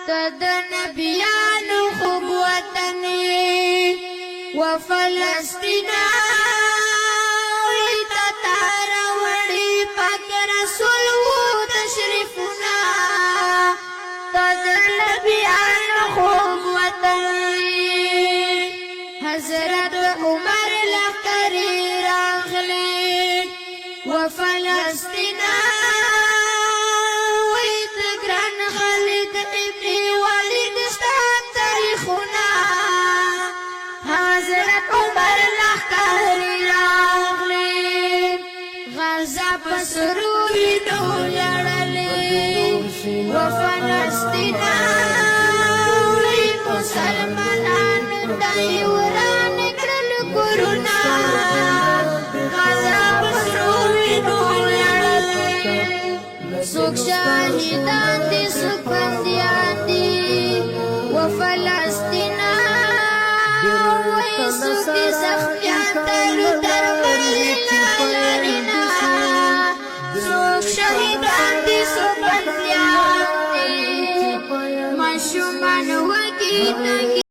تد نبیانو خوب وطنی و فلسطینا ویتا تارا وڑی پاک رسول و تشریفنا تد نبیانو خوب وطنی حضرت عمر لقری راغلی و فلسطینا پسروی نو لڑلی و فلسطینا وی مسلمانان دای وران کرل کرونا غزا پسروی نو لڑلی سوک شاہدان دی سوک بندیان دی و فلسطینا وی سوک